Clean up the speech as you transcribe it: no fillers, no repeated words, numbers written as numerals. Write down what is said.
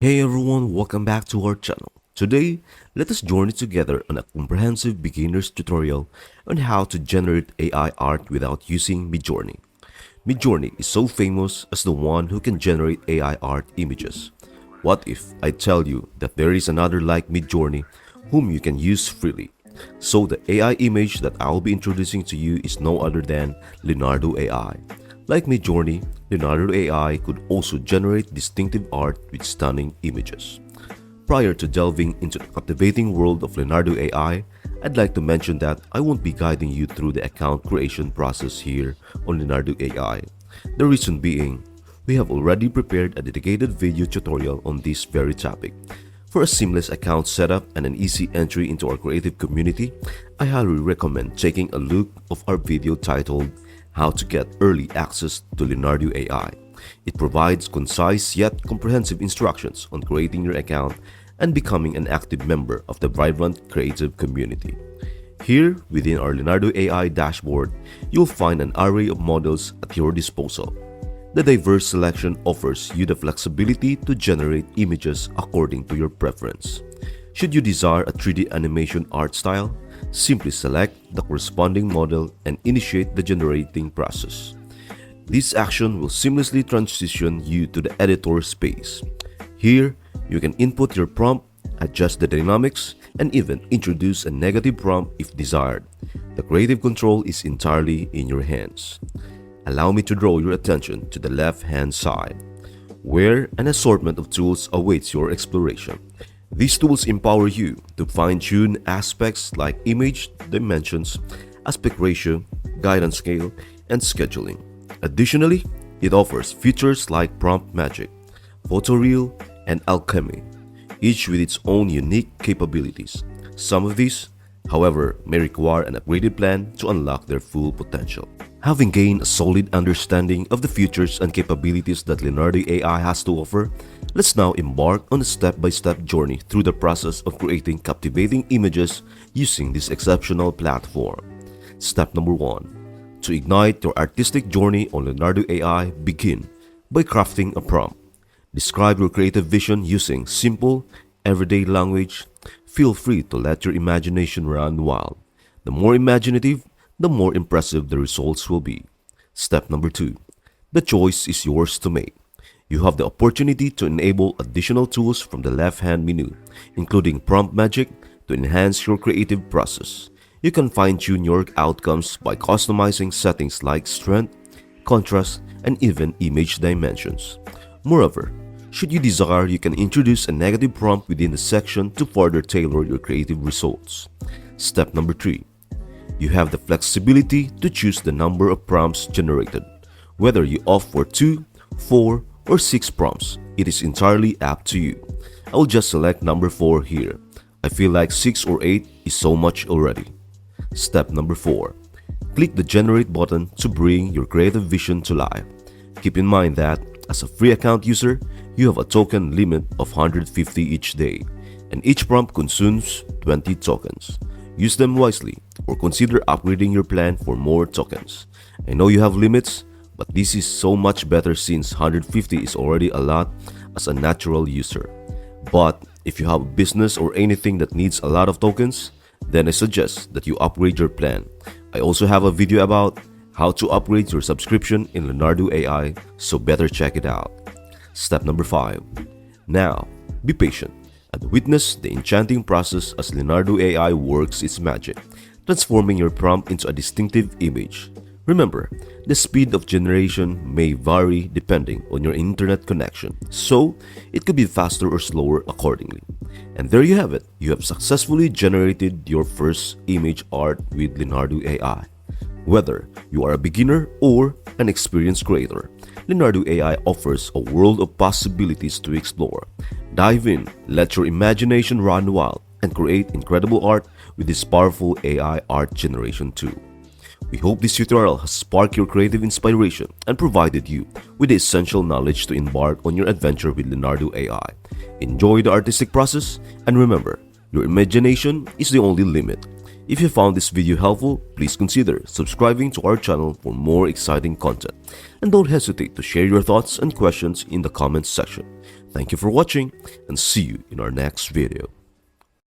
Hey everyone, welcome back to our channel. Today, let us journey together on a comprehensive beginner's tutorial on how to generate AI art without using Midjourney. Midjourney is so famous as the one who can generate AI art images. What if I tell you that there is another like Midjourney whom you can use freely? So the AI image that I will be introducing to you is no other than Leonardo AI. Like Midjourney, Leonardo AI could also generate distinctive art with stunning images. Prior to delving into the captivating world of Leonardo AI, I'd like to mention that I won't be guiding you through the account creation process here on Leonardo AI. The reason being, we have already prepared a dedicated video tutorial on this very topic. For a seamless account setup and an easy entry into our creative community, I highly recommend taking a look of our video titled How to Get Early Access to Leonardo AI. It provides concise yet comprehensive instructions on creating your account and becoming an active member of the vibrant creative community. Here, within our Leonardo AI dashboard, you'll find an array of models at your disposal. The diverse selection offers you the flexibility to generate images according to your preference. Should you desire a 3D animation art style, simply select the corresponding model and initiate the generating process. This action will seamlessly transition you to the editor space. Here, you can input your prompt, adjust the dynamics, and even introduce a negative prompt if desired. The creative control is entirely in your hands. Allow me to draw your attention to the left-hand side, where an assortment of tools awaits your exploration. These tools empower you to fine-tune aspects like image, dimensions, aspect ratio, guidance scale, and scheduling. Additionally, it offers features like prompt magic, photoreal, and alchemy, each with its own unique capabilities. Some of these, however, may require an upgraded plan to unlock their full potential. Having gained a solid understanding of the features and capabilities that Leonardo AI has to offer, let's now embark on a step-by-step journey through the process of creating captivating images using this exceptional platform. Step number 1. To ignite your artistic journey on Leonardo AI, begin by crafting a prompt. Describe your creative vision using simple, everyday language. Feel free to let your imagination run wild. The more imaginative, the more impressive the results will be. Step number 2. The choice is yours to make. You have the opportunity to enable additional tools from the left-hand menu, including prompt magic, to enhance your creative process. You can fine-tune your outcomes by customizing settings like strength, contrast, and even image dimensions. Moreover, should you desire, you can introduce a negative prompt within the section to further tailor your creative results. Step number 3. You have the flexibility to choose the number of prompts generated. Whether you opt for 2, 4, or 6 prompts, it is entirely up to you. I will just select number 4 here. I feel like 6 or 8 is so much already. Step number 4. Click the Generate button to bring your creative vision to life. Keep in mind that, as a free account user, you have a token limit of 150 each day, and each prompt consumes 20 tokens. Use them wisely, or consider upgrading your plan for more tokens. I know you have limits, but this is so much better since 150 is already a lot as a natural user. But if you have a business or anything that needs a lot of tokens, then I suggest that you upgrade your plan. I also have a video about how to upgrade your subscription in Leonardo AI, so better check it out. Step number 5. Now, be patient and witness the enchanting process as Leonardo AI works its magic, transforming your prompt into a distinctive image. Remember, the speed of generation may vary depending on your internet connection, so it could be faster or slower accordingly. And there you have it. You have successfully generated your first image art with Leonardo AI. Whether you are a beginner or an experienced creator, Leonardo AI offers a world of possibilities to explore. Dive in, let your imagination run wild, and create incredible art with this powerful AI art generation tool. We hope this tutorial has sparked your creative inspiration and provided you with the essential knowledge to embark on your adventure with Leonardo AI. Enjoy the artistic process, and remember, your imagination is the only limit. If you found this video helpful, please consider subscribing to our channel for more exciting content. And don't hesitate to share your thoughts and questions in the comments section. Thank you for watching and see you in our next video.